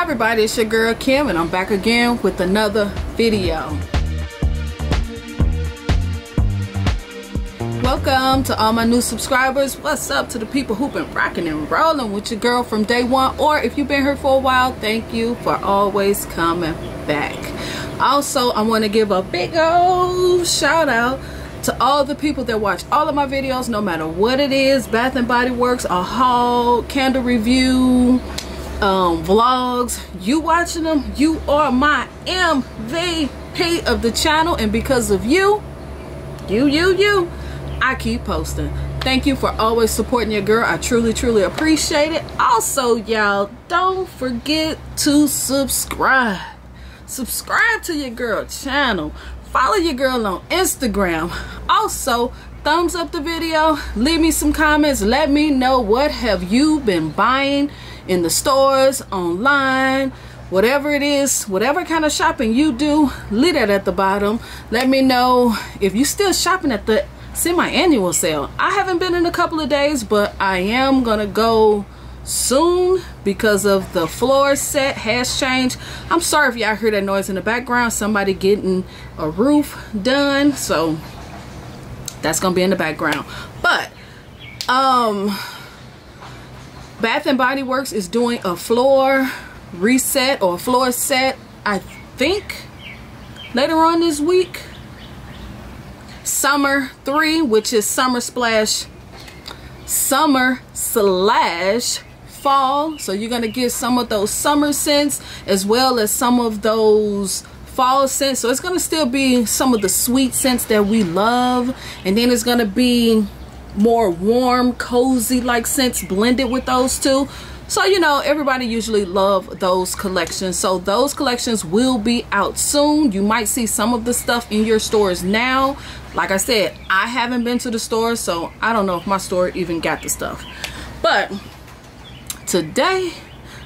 everybody, it's your girl Kim and I'm back again with another video. Welcome to all my new subscribers. What's up to the people who've been rocking and rolling with your girl from day one, or if you've been here for a while, thank you for always coming back. Also, I want to give a big old shout out to all the people that watch all of my videos, no matter what it is, Bath and Body Works, a haul, candle review, vlogs. You watching them, you are my MVP of the channel, and because of you, I keep posting. Thank you for always supporting your girl. I truly appreciate it. Also, y'all, don't forget to subscribe to your girl channel. Follow your girl on Instagram. Also, thumbs up the video, leave me some comments, let me know what have you been buying in the stores, online, whatever it is, whatever kind of shopping you do, leave that at the bottom. Let me know if you still shopping at the semi-annual sale. I haven't been in a couple of days, but I am gonna go soon because of the Florissant has changed. I'm sorry if y'all hear that noise in the background, somebody getting a roof done, so that's gonna be in the background. But Bath and Body Works is doing a floor reset or floor set, I think later on this week. Summer 3, which is summer slash fall, so you're gonna get some of those summer scents as well as some of those fall scents. So it's gonna still be some of the sweet scents that we love, and then it's gonna be more warm, cozy like scents blended with those two. So you know, everybody usually love those collections, so those collections will be out soon. You might see some of the stuff in your stores now. Like I said, I haven't been to the store, so I don't know if my store even got the stuff. But today,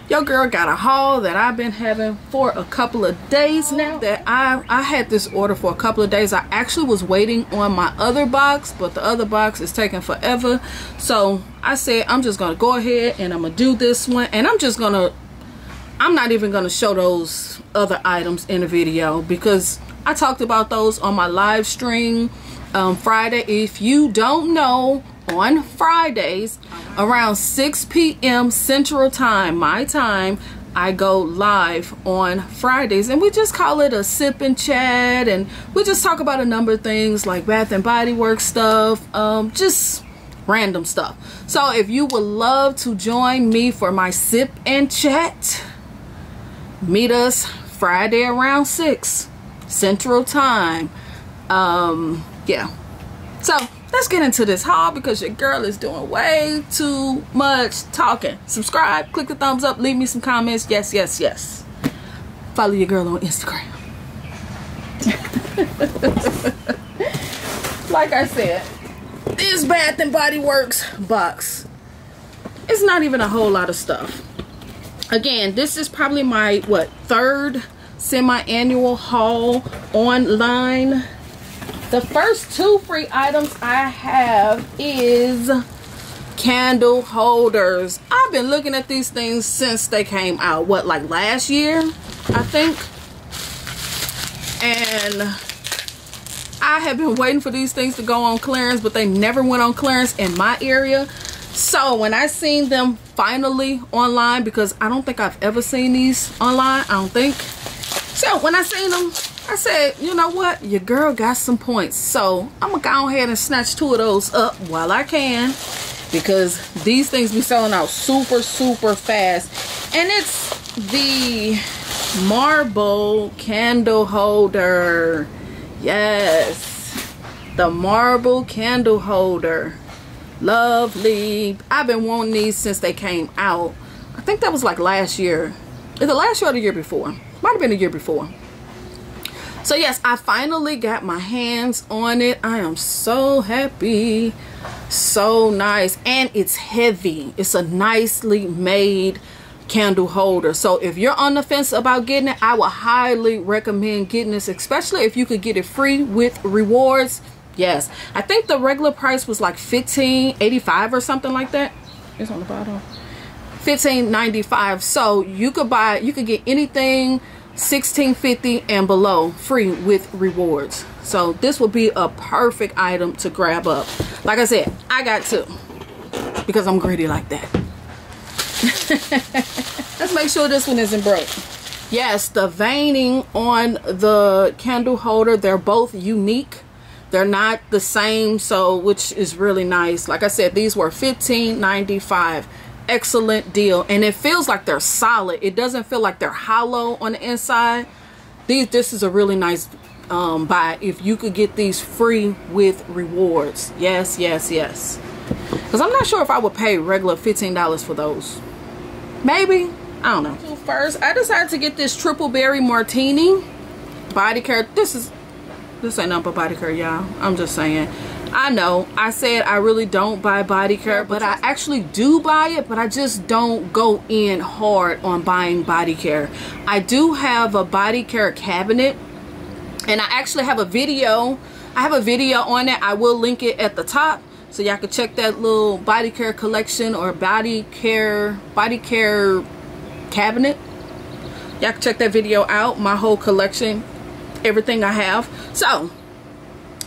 your girl got a haul that I've been having for a couple of days now. That I had this order for a couple of days. I actually was waiting on my other box, but the other box is taking forever. So I said I'm just gonna go ahead and I'm gonna do this one, and I'm not even gonna show those other items in the video because I talked about those on my live stream Friday. If you don't know, on Fridays around 6 p.m. Central Time, my time, I go live on Fridays, and we just call it a sip and chat, and we just talk about a number of things like Bath and Body Works stuff, just random stuff. So if you would love to join me for my sip and chat, meet us Friday around 6 Central Time. Yeah, so let's get into this haul because your girl is doing way too much talking. Subscribe, click the thumbs up, leave me some comments. Yes. Follow your girl on Instagram. Like I said, this Bath and Body Works box, it's not even a whole lot of stuff. Again, this is probably my third semi-annual haul online. The first 2 free items I have is candle holders. I've been looking at these things since they came out, like last year, I think. And I have been waiting for these things to go on clearance, but they never went on clearance in my area. So when I seen them finally online, because I don't think I've ever seen these online, I don't think. So when I seen them, I said, you know what, your girl got some points, so I'm gonna go ahead and snatch 2 of those up while I can, because these things be selling out super fast. And it's the marble candle holder. Yes, the marble candle holder, lovely. I've been wanting these since they came out. I think that was like last year, either last year or the year before. Might have been the year before. So yes, I finally got my hands on it. I am so happy. So nice. And it's heavy. It's a nicely made candle holder. So if you're on the fence about getting it, I would highly recommend getting this, especially if you could get it free with rewards. Yes, I think the regular price was like $15.85 or something like that. It's on the bottom. $15.95. So you could get anything $16.50 and below free with rewards. So this would be a perfect item to grab up. Like I said, I got two because I'm greedy like that. Let's make sure this one isn't broke. Yes, the veining on the candle holder, they're both unique. They're not the same, so which is really nice. Like I said, these were $15.95. Excellent deal, and it feels like they're solid. It doesn't feel like they're hollow on the inside. This is a really nice buy if you could get these free with rewards. Yes, yes, yes. Because I'm not sure if I would pay regular $15 for those. Maybe, I don't know. So first, I decided to get this triple berry martini body care. This ain't nothing but body care, y'all. I'm just saying. I know I said I really don't buy body care, but I actually do buy it, but I just don't go in hard on buying body care. I do have a body care cabinet, and I actually have a video. I have a video on it. I will link it at the top so y'all can check that little body care collection or body care cabinet. Y'all can check that video out, my whole collection, everything I have. So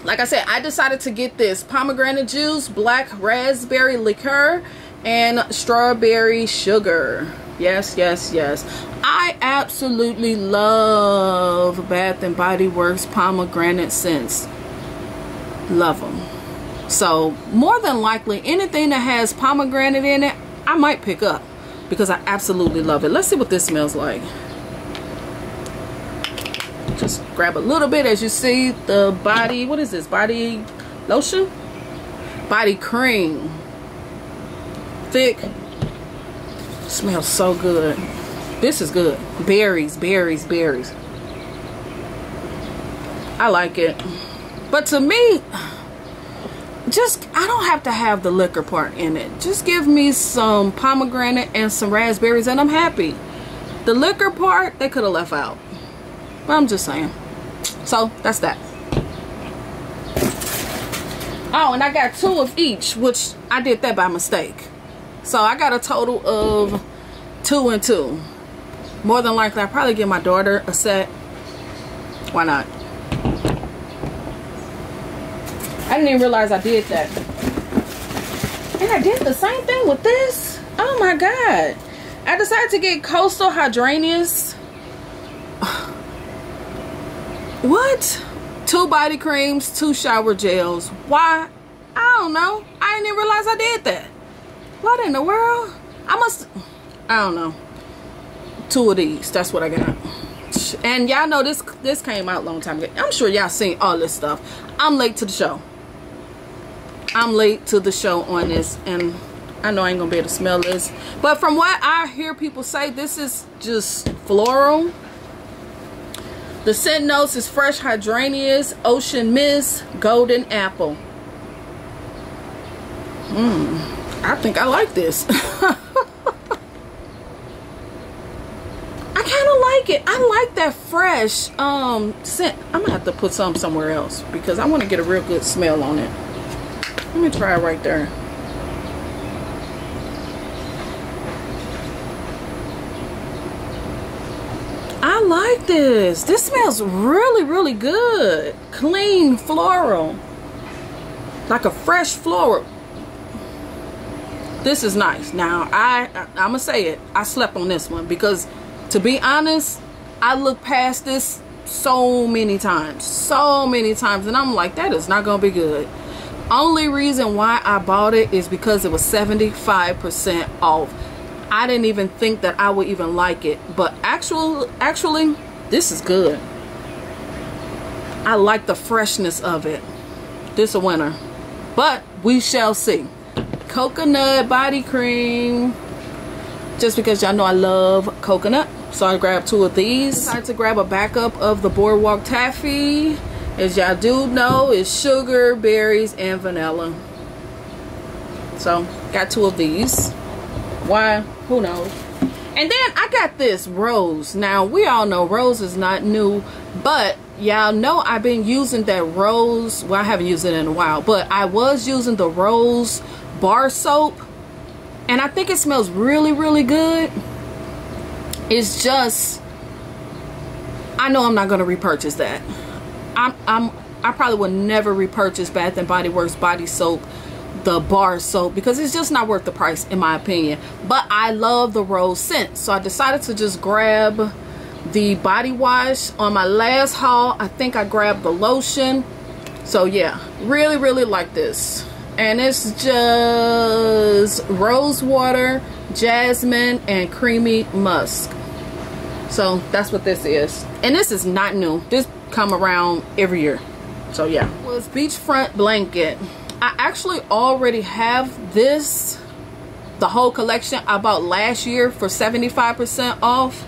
like I said, I decided to get this pomegranate juice, black raspberry liqueur, and strawberry sugar. Yes, yes, yes. I absolutely love Bath and Body Works pomegranate scents. Love them. So more than likely, anything that has pomegranate in it, I might pick up because I absolutely love it. Let's see what this smells like. Just grab a little bit. As you see, the body, what is this, body lotion, body cream, thick, smells so good. This is good. Berries, berries, berries. I like it, but to me, I don't have to have the liquor part in it. Just give me some pomegranate and some raspberries and I'm happy. The liquor part they could have left out, but I'm just saying. So that's that. Oh, and I got two of each, which I did that by mistake. So I got a total of 2 and 2. More than likely I'll probably give my daughter a set. Why not? I didn't even realize I did that. And I did the same thing with this. Oh my god. I decided to get Coastal Hydrangeas. What? 2 body creams, 2 shower gels. Why? I don't know. I didn't even realize I did that. What in the world? I don't know. 2 of these. That's what I got. And y'all know this came out a long time ago. I'm sure y'all seen all this stuff. I'm late to the show. I'm late to the show on this, and I know I ain't gonna be able to smell this, but from what I hear people say, this is just floral. The scent notes is fresh hydrangeas, ocean mist, golden apple. I think I like this. I kind of like it. I like that fresh scent. I'm gonna have to put some somewhere else because I want to get a real good smell on it. Let me try it right there. I like this. This smells really, really good. Clean floral. Like a fresh floral. This is nice. Now, I'm going to say it. I slept on this one because, to be honest, I looked past this so many times. So many times. And I'm like, that is not going to be good. Only reason why I bought it is because it was 75% off. I didn't even think that I would even like it, but actually this is good. I like the freshness of it. This is a winner, but we shall see. Coconut body cream, just because y'all know I love coconut, so I grabbed 2 of these. Decided to grab a backup of the Boardwalk Taffy. As y'all do know, it's sugar, berries, and vanilla. So, got 2 of these. Why? Who knows? And then I got this rose. Now, we all know rose is not new, but y'all know I've been using that rose. Well, I haven't used it in a while, but I was using the rose bar soap. and I think it smells really, really good. It's just, I know I'm not going to repurchase that. I probably would never repurchase Bath and Body Works body soap, the bar soap, because it's just not worth the price in my opinion. But I love the rose scent, so I decided to just grab the body wash. On my last haul, I think I grabbed the lotion. So yeah, really, really like this. And it's just rose water, jasmine, and creamy musk. So that's what this is. And this is not new. This come around every year. So yeah. It was beachfront blanket. I actually already have this, the whole collection I bought last year for 75% off.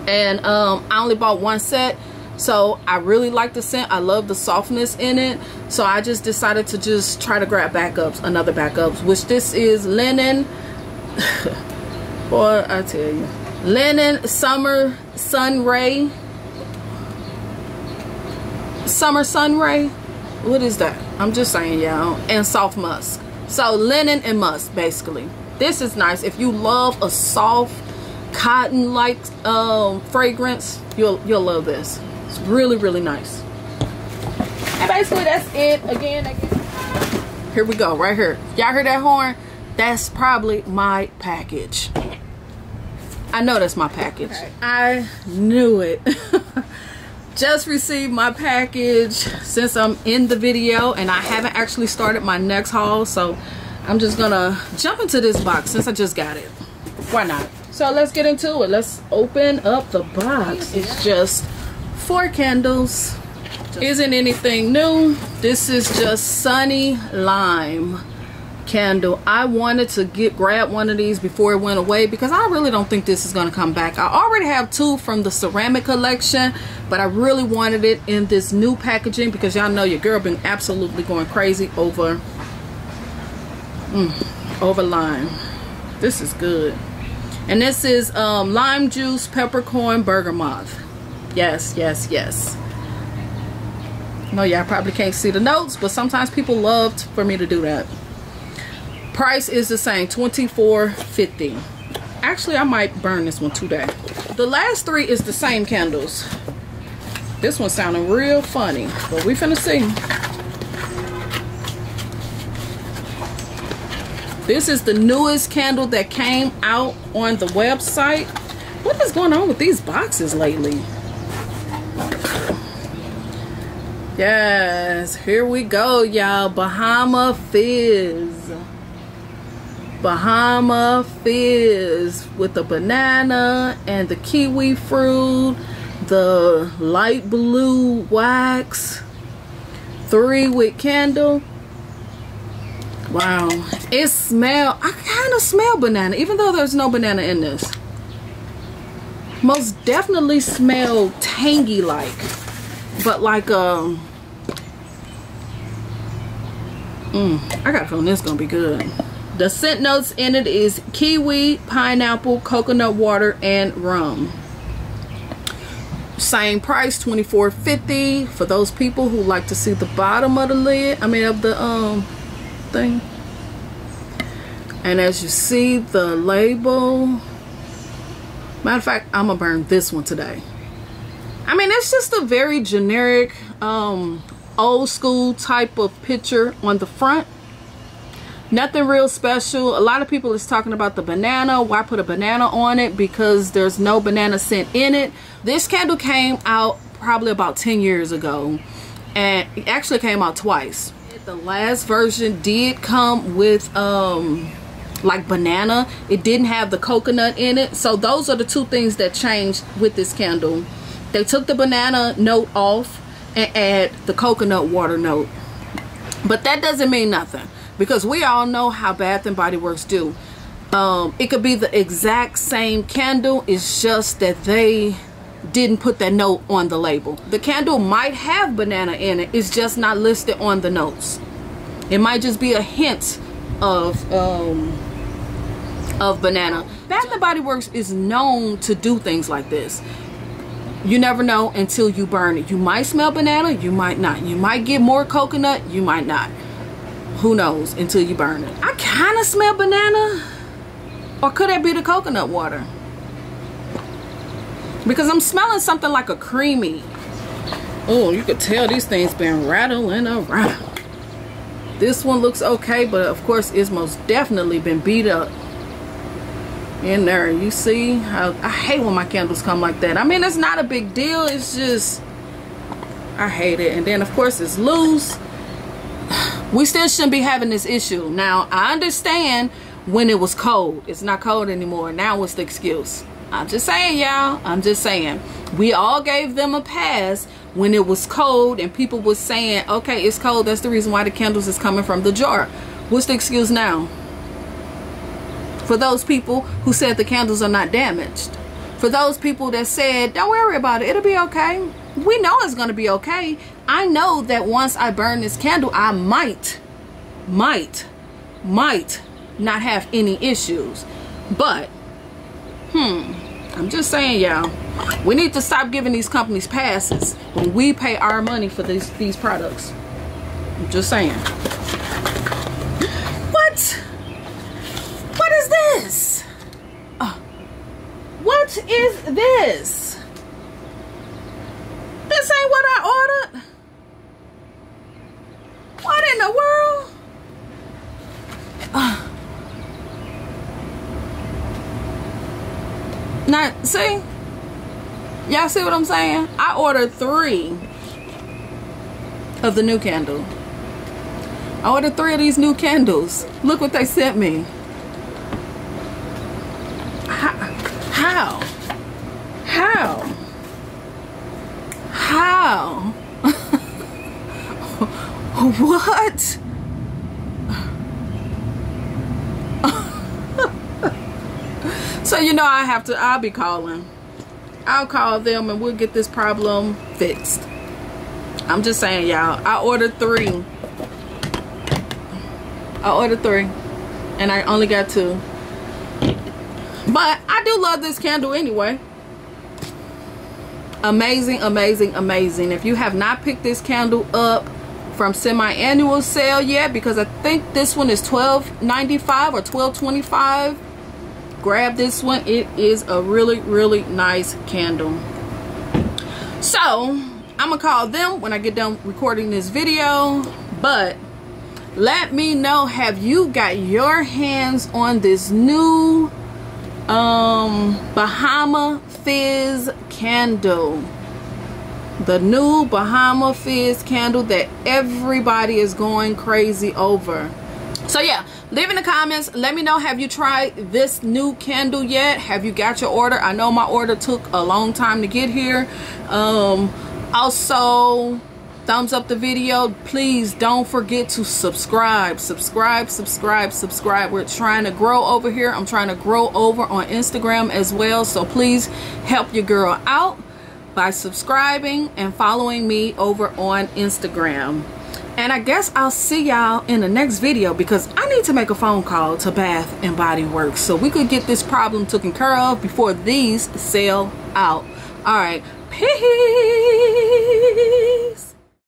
And I only bought one set. So I really like the scent. I love the softness in it. So I just decided to just try to grab backups, another backups, which this is linen. Boy, I tell you. Linen Summer Sun Ray. Summer Sun Ray. What is that? I'm just saying, y'all. And soft musk. So linen and musk, basically. This is nice. If you love a soft cotton like fragrance, you'll love this. It's really, really nice. And basically that's it. Again, here we go, right here. Y'all heard that horn? That's probably my package. I know that's my package. Okay. I knew it. Just received my package since I'm in the video, and I haven't actually started my next haul, so I'm just gonna jump into this box since I just got it. Why not? So let's get into it. Let's open up the box. It's just 4 candles. Isn't anything new. This is just Sunny Lime candle. I wanted to grab one of these before it went away because I really don't think this is going to come back. I already have 2 from the ceramic collection, but I really wanted it in this new packaging because y'all know your girl been absolutely going crazy over lime. This is good. And this is lime juice, peppercorn, bergamot. Yes, yes, yes. No, y'all probably can't see the notes, but sometimes people love for me to do that. Price is the same, $24.50. Actually, I might burn this one today. The last 3 is the same candles. This one sounding real funny, but we finna see. This is the newest candle that came out on the website. What is going on with these boxes lately? Yes, here we go, y'all. Bahama Fizz. Bahama Fizz with the banana and the kiwi fruit, the light blue wax, 3-wick candle. Wow, it smells, I kind of smell banana even though there's no banana in this. Most definitely smell tangy like, but like I got a feeling this is gonna be good. The scent notes in it is kiwi, pineapple, coconut water, and rum. Same price, $24.50 for those people who like to see the bottom of the lid. I mean of the thing. And as you see the label, matter of fact, I'm gonna burn this one today. I mean, it's just a very generic old school type of picture on the front. Nothing real special. A lot of people is talking about the banana. Why put a banana on it? Because there's no banana scent in it. This candle came out probably about 10 years ago, and it actually came out twice. The last version did come with like banana. It didn't have the coconut in it. So those are the 2 things that changed with this candle. They took the banana note off and add the coconut water note. But that doesn't mean nothing, because we all know how Bath and Body Works do. It could be the exact same candle. It's just that they didn't put that note on the label. The candle might have banana in it. It's just not listed on the notes. It might just be a hint of banana. Bath and Body Works is known to do things like this. You never know until you burn it. You might smell banana, you might not. You might get more coconut, you might not. Who knows until you burn it. I kind of smell banana, or could that be the coconut water? Because I'm smelling something like a creamy. Oh, you could tell these things been rattling around. This one looks okay, but of course it's most definitely been beat up in there. You see how I hate when my candles come like that. I mean, it's not a big deal, it's just I hate it. And then of course it's loose. We still shouldn't be having this issue. Now I understand when it was cold. It's not cold anymore. Now what's the excuse? I'm just saying, y'all. I'm just saying. We all gave them a pass when it was cold and people was saying, okay, it's cold, that's the reason why the candles is coming from the jar. What's the excuse now? For those people who said the candles are not damaged. For those people that said, don't worry about it, it'll be okay. We know it's gonna be okay. I know that once I burn this candle, I might not have any issues. But I'm just saying, y'all, we need to stop giving these companies passes when we pay our money for these products. I'm just saying. What is this? What is this? This ain't what I ordered. What in the world? Now, see? Y'all see what I'm saying? I ordered 3 of the new candle. I ordered 3 of these new candles. Look what they sent me. How? What? So you know I'll be calling. I'll call them and we'll get this problem fixed. I'm just saying, y'all. I ordered 3. And I only got 2. But I do love this candle anyway. Amazing, amazing, amazing. If you have not picked this candle up from semi-annual sale yet, because I think this one is $12.95 or $12.25, grab this one. It is a really, really nice candle. So I'm gonna call them when I get done recording this video. But let me know, have you got your hands on this new Bahama Fizz candle? The new Bahama Fizz candle that everybody is going crazy over. So yeah, leave in the comments, let me know, have you tried this new candle yet? Have you got your order? I know my order took a long time to get here. Also, thumbs up the video. Please don't forget to subscribe. We're trying to grow over here. I'm trying to grow over on Instagram as well, so please help your girl out by subscribing and following me over on Instagram. And I guess I'll see y'all in the next video, because I need to make a phone call to Bath and Body Works so we could get this problem taken care of before these sell out. All right, peace.